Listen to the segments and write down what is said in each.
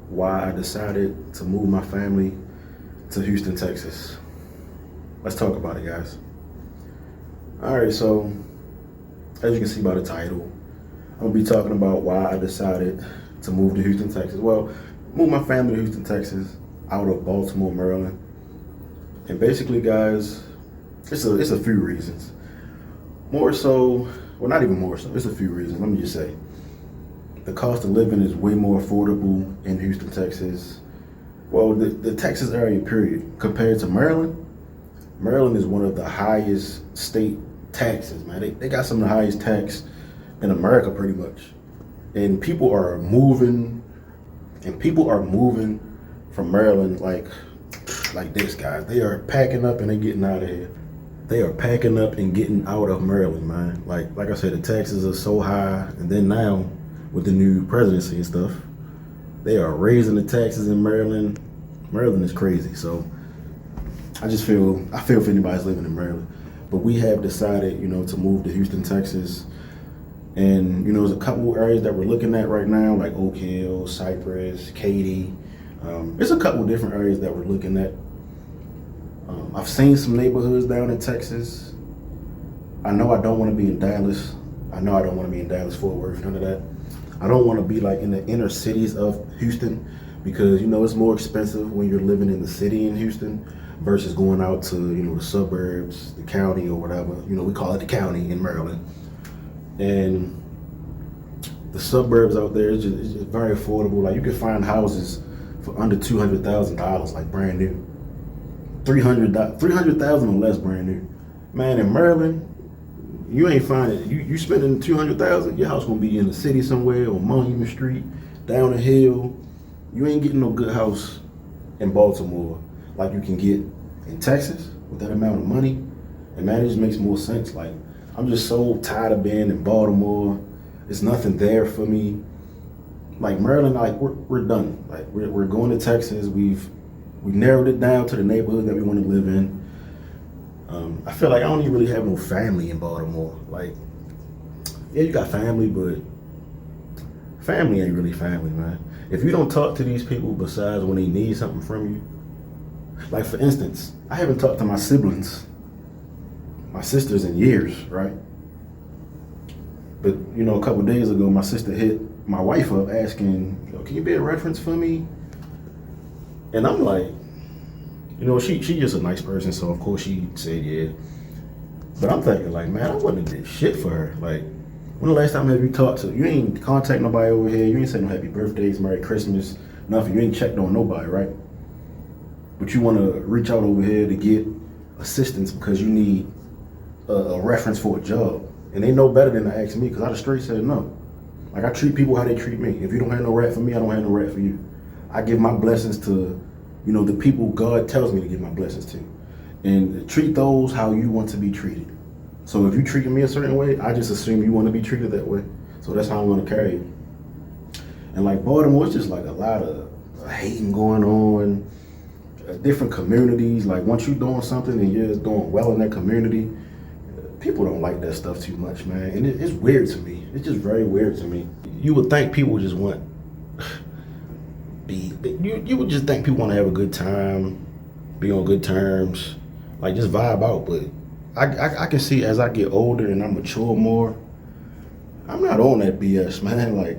why I decided to move my family to Houston, Texas. Let's talk about it, guys. All right, so as you can see by the title, I'm gonna be talking about why I decided to move to Houston, Texas. Well, move my family to Houston, Texas, out of Baltimore, Maryland. And basically, guys, it's a few reasons. More so, well, not even more so. It's a few reasons. Let me just say, the cost of living is way more affordable in Houston, Texas. Well, the Texas area, period, compared to Maryland. Maryland is one of the highest state taxes, man. They got some of the highest tax in America, pretty much. And people are moving from Maryland like this, guys. They are packing up and they getting out of here. They are packing up and getting out of Maryland, man. Like I said, the taxes are so high, and then now with the new presidency and stuff, they are raising the taxes in Maryland. Maryland is crazy. So I feel for anybody's living in Maryland. But we have decided, to move to Houston, Texas. And, there's a couple areas that we're looking at right now, like Oak Hill, Cypress, Katy. There's a couple different areas that we're looking at. I've seen some neighborhoods down in Texas. I know I don't want to be in Dallas. I know I don't want to be in Dallas, Fort Worth, none of that. I don't want to be like in the inner cities of Houston because, it's more expensive when you're living in the city in Houston versus going out to, the suburbs, the county or whatever. We call it the county in Maryland. And the suburbs out there is just very affordable. Like you can find houses for under $200,000, like brand new. 300,000 or less brand new. Man, in Maryland, you ain't finding you spending 200,000. Your house gonna be in the city somewhere on Monument Street, down a hill. You ain't getting no good house in Baltimore like you can get in Texas with that amount of money. And man, it just makes more sense. Like I'm just so tired of being in Baltimore. There's nothing there for me. Like Maryland, like we're done. Like we're going to Texas. We narrowed it down to the neighborhood that we want to live in. I feel like I don't even really have no family in Baltimore. Like, yeah, you got family, but family ain't really family, man. If you don't talk to these people besides when they need something from you, like for instance, I haven't talked to my siblings, my sisters in years, right? But a couple of days ago, my sister hit my wife up asking, "Can you be a reference for me?" And I'm like, she just a nice person, so of course she said yeah. But I'm thinking like, man, I wouldn't have did shit for her. Like, when the last time have you talked to? You ain't contact nobody over here. You ain't say no happy birthdays, Merry Christmas, nothing. You ain't checked on nobody, right? But you want to reach out over here to get assistance because you need a reference for a job, and they know better than to ask me because I just straight said no. Like I treat people how they treat me. If you don't have no rat for me, I don't have no rat for you. I give my blessings to, the people God tells me to give my blessings to. And treat those how you want to be treated. So if you treating me a certain way, I just assume you want to be treated that way. So that's how I'm going to carry you. And like Baltimore, it's just like a lot of hating going on, different communities. Like once you're doing something and you're doing well in that community, people don't like that stuff too much, man. And it's weird to me. It's just very weird to me. You would think people just want you would just think people want to have a good time, be on good terms, like just vibe out. But I can see as I get older and I mature more, I'm not on that BS, man. Like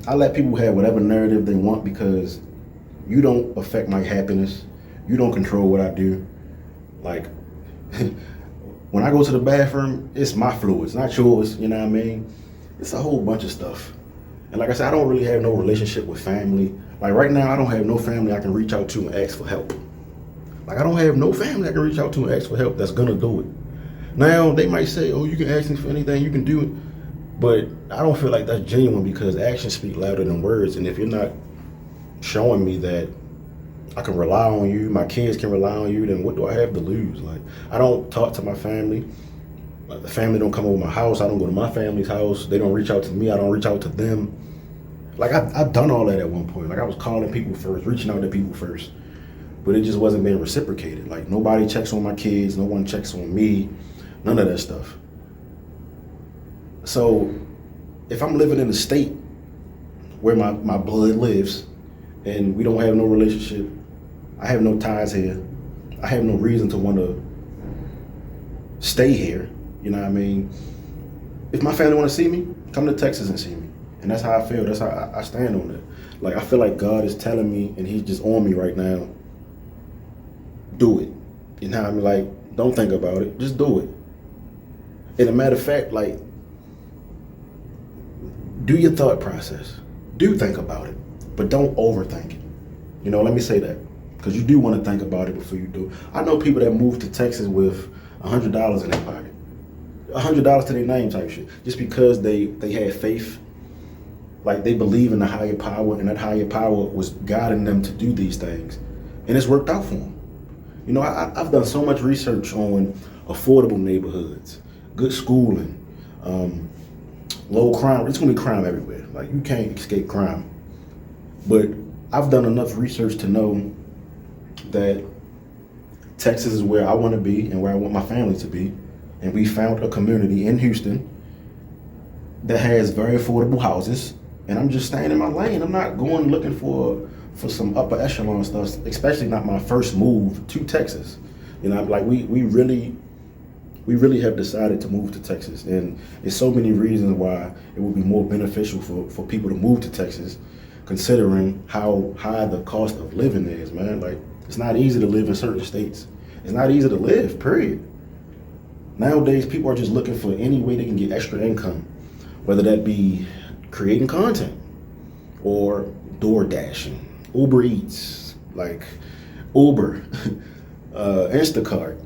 I let people have whatever narrative they want because you don't affect my happiness. You don't control what I do. Like when I go to the bathroom, it's my fluids, not yours. You know what I mean? It's a whole bunch of stuff. And like I said, I don't really have no relationship with family. Like right now, I don't have no family I can reach out to and ask for help. Like I don't have no family I can reach out to and ask for help that's gonna do it. Now, they might say, "Oh, you can ask me for anything, you can do it." But I don't feel like that's genuine because actions speak louder than words. And if you're not showing me that I can rely on you, my kids can rely on you, then what do I have to lose? Like I don't talk to my family. Like the family don't come over my house. I don't go to my family's house. They don't reach out to me. I don't reach out to them. Like I've done all that at one point. Like I was calling people first, reaching out to people first, but it just wasn't being reciprocated. Like nobody checks on my kids. No one checks on me. None of that stuff. So if I'm living in a state where my blood lives and we don't have no relationship. I have no ties here. I have no reason to want to stay here. You know what I mean? If my family want to see me, come to Texas and see me. And that's how I feel. That's how I stand on it. Like, I feel like God is telling me, and he's just on me right now, do it. You know what I mean? Like, don't think about it. Just do it. And a matter of fact, like, do your thought process. Do think about it, but don't overthink it. You know, let me say that, because you do want to think about it before you do. I know people that move to Texas with $100 in their pocket, $100 to their name type shit, just because they had faith, like they believe in the higher power, and that higher power was guiding them to do these things, and it's worked out for them. You know, I've done so much research on affordable neighborhoods, good schooling, low crime. It's gonna be crime everywhere. Like, you can't escape crime. But I've done enough research to know that Texas is where I want to be and where I want my family to be. And we found a community in Houston that has very affordable houses. And I'm just staying in my lane. I'm not going looking for some upper echelon stuff, especially not my first move to Texas. You know, like we really have decided to move to Texas, and there's so many reasons why it would be more beneficial for people to move to Texas, considering how high the cost of living is, man. Like, it's not easy to live in certain states. It's not easy to live, period. Nowadays, people are just looking for any way they can get extra income, whether that be creating content or door dashing, Uber Eats, like Uber, Instacart,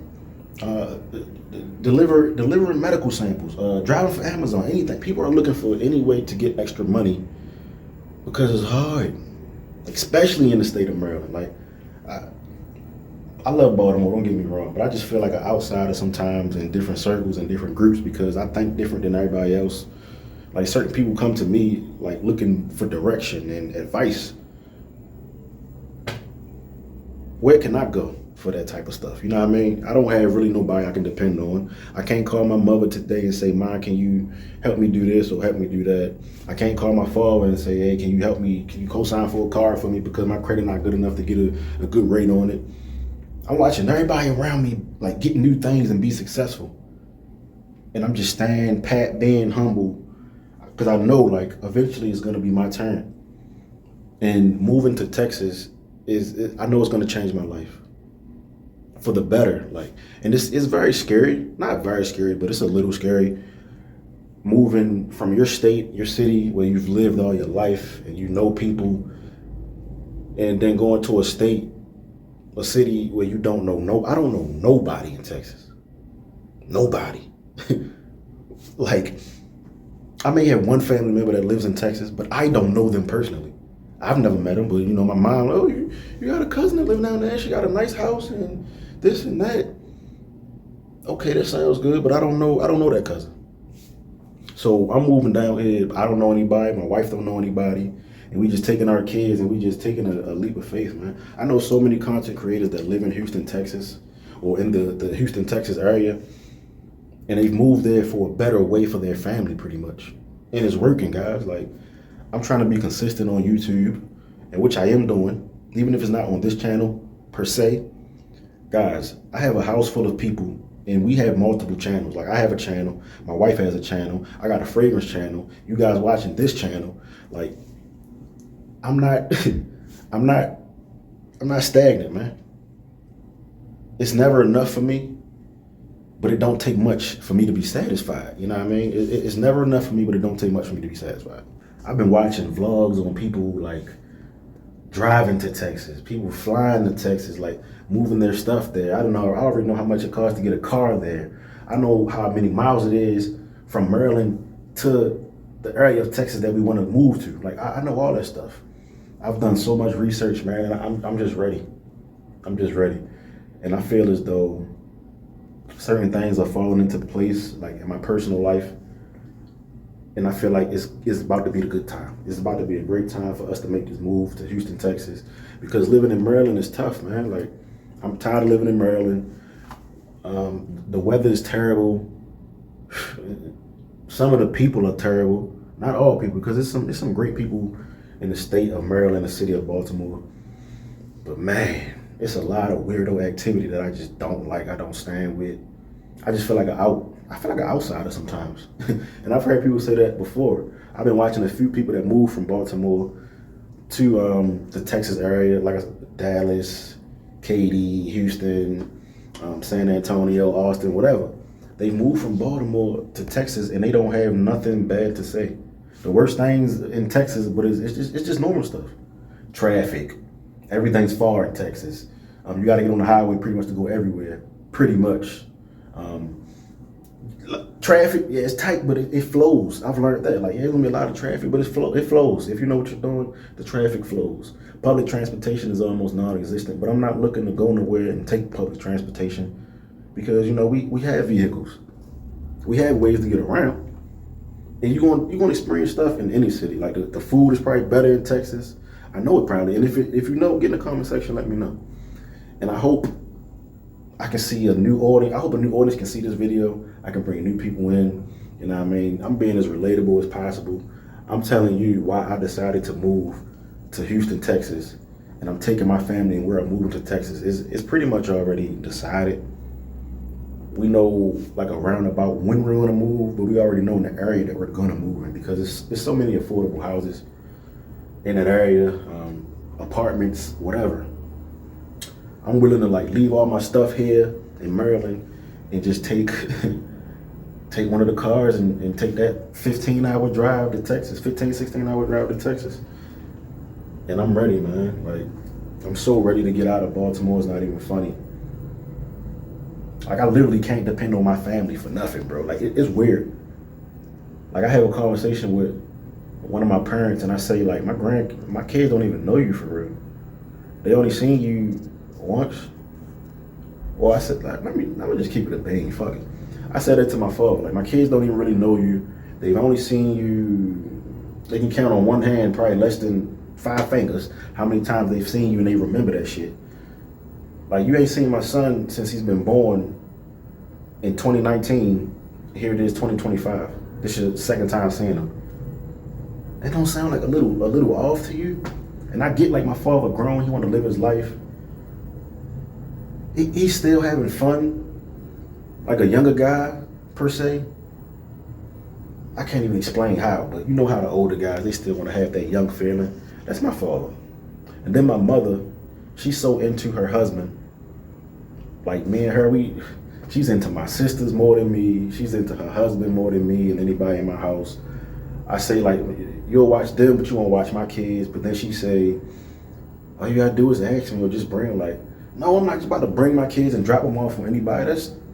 delivering medical samples, driving for Amazon, anything. People are looking for any way to get extra money because it's hard, especially in the state of Maryland. Like, I love Baltimore, don't get me wrong, but I just feel like an outsider sometimes in different circles and different groups because I think different than everybody else. Like, certain people come to me like looking for direction and advice. Where can I go for that type of stuff? You know what I mean? I don't have really nobody I can depend on. I can't call my mother today and say, "Mom, can you help me do this or help me do that?" I can't call my father and say, "Hey, can you help me? Can you co-sign for a car for me because my credit not good enough to get a good rate on it?" I'm watching everybody around me like get new things and be successful. And I'm just staying pat, being humble, because I know like eventually it's gonna be my turn. And moving to Texas I know it's gonna change my life for the better. Like, and this is very scary. Not very scary, but it's a little scary. Moving from your state, your city where you've lived all your life and you know people, and then going to a city where you don't know I don't know nobody in Texas. Nobody. Like, I may have one family member that lives in Texas, but I don't know them personally. I've never met them, but you know, my mom, "Oh, you got a cousin that lives down there, she got a nice house and this and that." Okay, that sounds good, but I don't know that cousin. So I'm moving down here. I don't know anybody, my wife don't know anybody, and we just taking our kids and we just taking a leap of faith, man. I know so many content creators that live in Houston, Texas, or in the Houston, Texas area, and they've moved there for a better way for their family, pretty much. And it's working, guys. Like, I'm trying to be consistent on YouTube, and which I am doing, even if it's not on this channel per se. Guys, I have a house full of people, and we have multiple channels. Like, I have a channel, my wife has a channel, I got a fragrance channel, you guys watching this channel. Like, I'm not stagnant, man. It's never enough for me, but it don't take much for me to be satisfied. You know what I mean? It's never enough for me, but it don't take much for me to be satisfied. I've been watching vlogs on people like driving to Texas, people flying to Texas, like moving their stuff there. I already know how much it costs to get a car there. I know how many miles it is from Maryland to the area of Texas that we want to move to. Like, I know all that stuff. I've done so much research, man, and I'm just ready. I'm just ready. And I feel as though certain things are falling into place, like in my personal life. And I feel like it's about to be a good time. It's about to be a great time for us to make this move to Houston, Texas, because living in Maryland is tough, man. Like, I'm tired of living in Maryland. The weather is terrible. Some of the people are terrible. Not all people, because there's some great people in the state of Maryland, the city of Baltimore. But man, it's a lot of weirdo activity that I just don't like. I don't stand with. I just feel like I feel like an outsider sometimes. And I've heard people say that before. I've been watching a few people that moved from Baltimore to the Texas area, like Dallas, Katy, Houston, San Antonio, Austin, whatever. They moved from Baltimore to Texas and they don't have nothing bad to say. The worst things in Texas, but it's just normal stuff. Traffic. Everything's far in Texas. You got to get on the highway pretty much to go everywhere. Pretty much. Traffic, yeah, it's tight, but it flows. I've learned that. Like, yeah, there's gonna be a lot of traffic, but it flows. If you know what you're doing, the traffic flows. Public transportation is almost non-existent, but I'm not looking to go nowhere and take public transportation because we have vehicles, we have ways to get around, and you're going to experience stuff in any city. Like the food is probably better in Texas. I know it probably, and if you know, get in the comment section, let me know. And I hope I can see a new audience. I hope a new audience can see this video. I can bring new people in. You know what I mean? I'm being as relatable as possible. I'm telling you why I decided to move to Houston, Texas. And I'm taking my family and where I'm moving to Texas. It's pretty much already decided. We know like a roundabout when we're gonna move, but we already know in the area that we're gonna move in because there's so many affordable houses in that area, apartments, whatever. I'm willing to like leave all my stuff here in Maryland and just take one of the cars and take that 15-hour drive to Texas, 16-hour drive to Texas. And I'm ready, man. Like, I'm so ready to get out of Baltimore. It's not even funny. Like, I literally can't depend on my family for nothing, bro. Like, it's weird. Like, I have a conversation with one of my parents and I say, like, my kids don't even know you for real. They only seen you once. Well, I said, like, let me just keep it a bang, fuck it. I said that to my father, like, my kids don't even really know you. They've only seen you, they can count on one hand, probably less than 5 fingers, how many times they've seen you and they remember that shit. Like, you ain't seen my son since he's been born in 2019. Here it is, 2025. This is your second time seeing him. That don't sound like a little off to you? And I get like my father grown, he want to live his life. He's still having fun, like a younger guy, per se. I can't even explain how, but you know how the older guys, they still want to have that young feeling. That's my father. And then my mother, she's so into her husband. Like me and her, she's into my sisters more than me. She's into her husband more than me and anybody in my house. I say like, you'll watch them, but you won't watch my kids. But then she say, all you gotta do is ask me or just bring them. Like, no, I'm not just about to bring my kids and drop them off on anybody.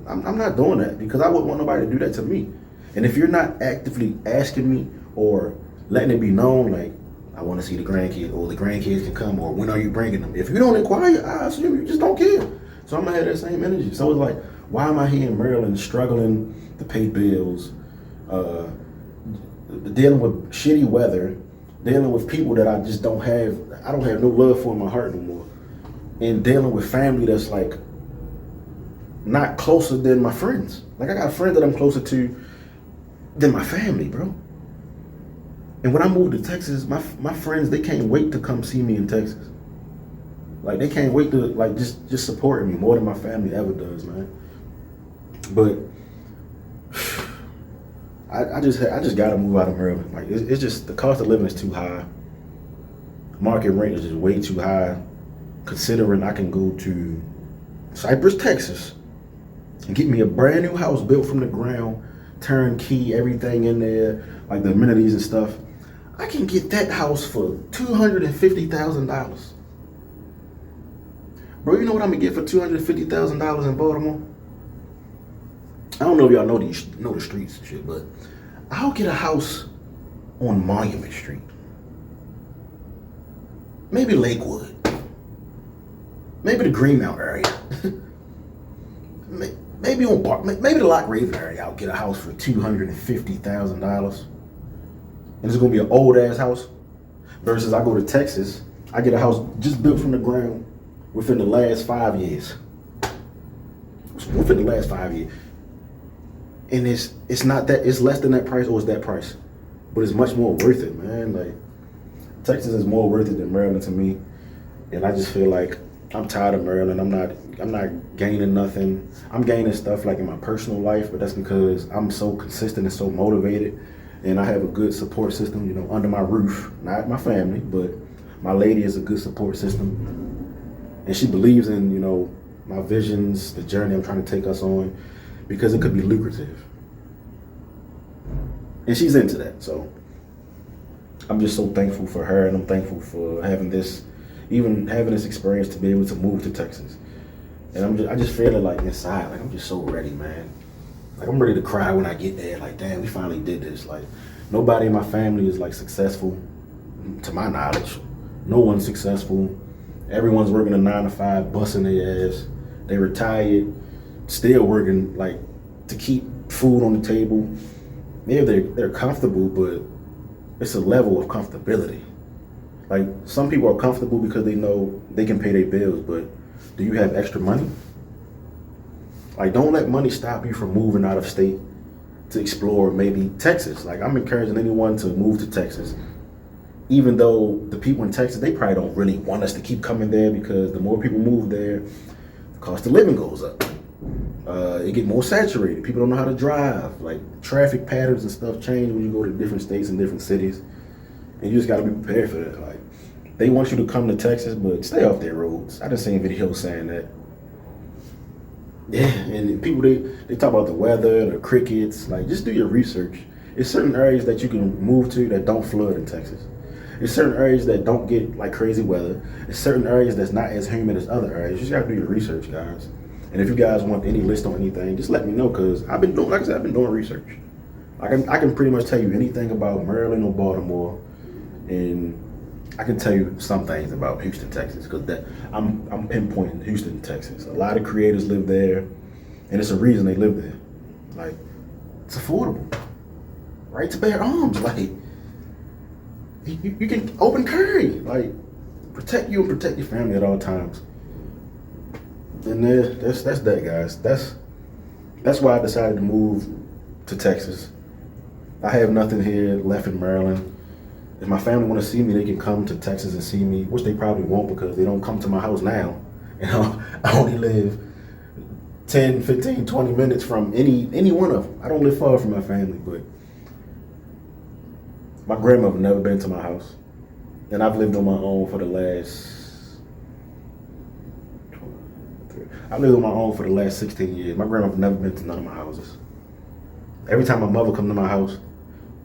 I'm not doing that because I wouldn't want nobody to do that to me. And if you're not actively asking me or letting it be known, like, I want to see the grandkids or the grandkids can come or when are you bringing them? If you don't inquire, I assume you just don't care. So I'm gonna have that same energy. So it's like, why am I here in Maryland struggling to pay bills, dealing with shitty weather, dealing with people that I just don't have no love for in my heart no more, and dealing with family that's like not closer than my friends. Like I got friends that I'm closer to than my family, bro. And when I moved to Texas, my friends, they can't wait to come see me in Texas. Like they can't wait to like just support me more than my family ever does, man. But I just gotta move out of Maryland. Like it's just the cost of living is too high. Market rent is just way too high. Considering I can go to Cypress, Texas, and get me a brand new house built from the ground, turnkey, everything in there, like the amenities and stuff. I can get that house for $250,000. Bro, you know what I'm gonna get for $250,000 in Baltimore? I don't know if y'all know the streets and shit, but I'll get a house on Monument Street. Maybe Lakewood. Maybe the Greenmount area. maybe the Lock Raven area. I'll get a house for $250,000. And it's gonna be an old ass house. Versus I go to Texas, I get a house just built from the ground within the last 5 years. Within the last 5 years. And it's not that, it's less than that price or it's that price. But it's much more worth it, man. Like Texas is more worth it than Maryland to me, and I just feel like I'm tired of Maryland. I'm not gaining nothing. I'm gaining stuff like in my personal life, but that's because I'm so consistent and so motivated, and I have a good support system, you know, under my roof. Not my family, but my lady is a good support system, and she believes in, you know, my visions, the journey I'm trying to take us on, because it could be lucrative, and she's into that. So I'm just so thankful for her, and I'm thankful for having this experience to be able to move to Texas. And I just feel it like inside, like I'm just so ready, man. Like I'm ready to cry when I get there. Like, damn, we finally did this. Like, nobody in my family is like successful, to my knowledge. No one's successful. Everyone's working a 9 to 5, busting their ass. They retired, still working like to keep food on the table. Yeah, they're comfortable, but it's a level of comfortability. Like, some people are comfortable because they know they can pay their bills, but do you have extra money? Like, don't let money stop you from moving out of state to explore maybe Texas. Like, I'm encouraging anyone to move to Texas, even though the people in Texas, they probably don't really want us to keep coming there, because the more people move there, the cost of living goes up. It get more saturated. People don't know how to drive. Like, traffic patterns and stuff change when you go to different states and different cities. And you just got to be prepared for that. Like, they want you to come to Texas, but stay off their roads. I just seen videos saying that. Yeah, and people, they talk about the weather, the crickets. Like, just do your research. There's certain areas that you can move to that don't flood in Texas. There's certain areas that don't get like crazy weather. There's certain areas that's not as humid as other areas. You just got to do your research, guys. And if you guys want any list on anything, just let me know, because I've been doing, like I said, I've been doing research. I can pretty much tell you anything about Maryland or Baltimore, and I can tell you some things about Houston, Texas, because I'm pinpointing Houston, Texas. A lot of creators live there, and it's a reason they live there. Like, it's affordable. Right to bear arms. Like, you can open carry. Like, protect you and protect your family at all times. And that's that, guys. That's why I decided to move to Texas. I have nothing here left in Maryland. If my family want to see me, they can come to Texas and see me, which they probably won't, because they don't come to my house now. You know, I only live 10, 15, 20 minutes from any one of them. I don't live far from my family, but my grandmother never been to my house. And I've lived on my own for the last 16 years. My grandmother never been to none of my houses. Every time my mother come to my house,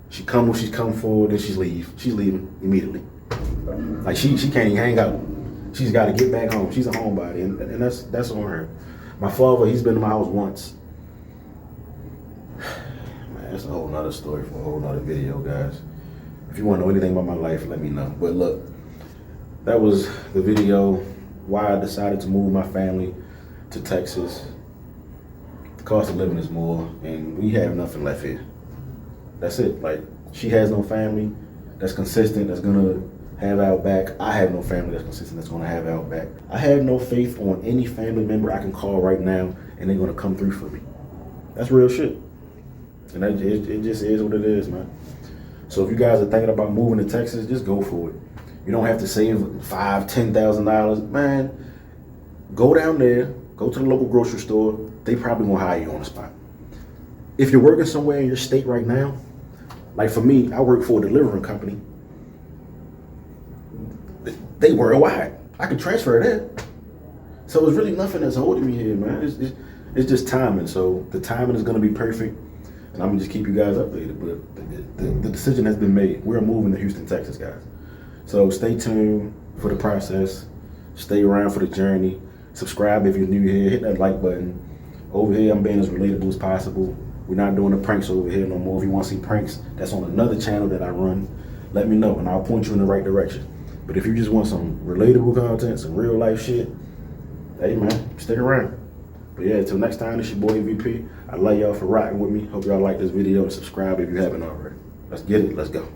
she come when she's come forward, then she's leaving immediately. Like, she can't even hang out. She's got to get back home. She's a homebody, and that's on her. My father, he's been to my house once. Man, that's a whole nother story for a whole nother video, guys. If you want to know anything about my life, let me know. But look, that was the video, why I decided to move my family to Texas. The cost of living is more, and we have nothing left here. That's it. Like, she has no family that's consistent, that's gonna have our back. I have no family that's consistent, that's gonna have our back. I have no faith on any family member I can call right now and they're gonna come through for me. That's real shit. And it just is what it is, man. So if you guys are thinking about moving to Texas, just go for it. You don't have to save $5,000, $10,000. Man, go down there, go to the local grocery store. They probably won't hire you on the spot. If you're working somewhere in your state right now, like for me, I work for a delivering company. They worldwide. I can transfer there. So it's really nothing that's holding me here, man. It's just timing. So the timing is going to be perfect, and I'm going to just keep you guys updated. But the decision has been made. We're moving to Houston, Texas, guys. So stay tuned for the process. Stay around for the journey. Subscribe if you're new here. Hit that like button. Over here, I'm being as relatable as possible. We're not doing the pranks over here no more. If you want to see pranks, that's on another channel that I run. Let me know, and I'll point you in the right direction. But if you just want some relatable content, some real life shit, hey man, stick around. But yeah, until next time, it's your boy VP. I love y'all for rocking with me. Hope y'all like this video, and subscribe if you haven't already. Let's get it. Let's go.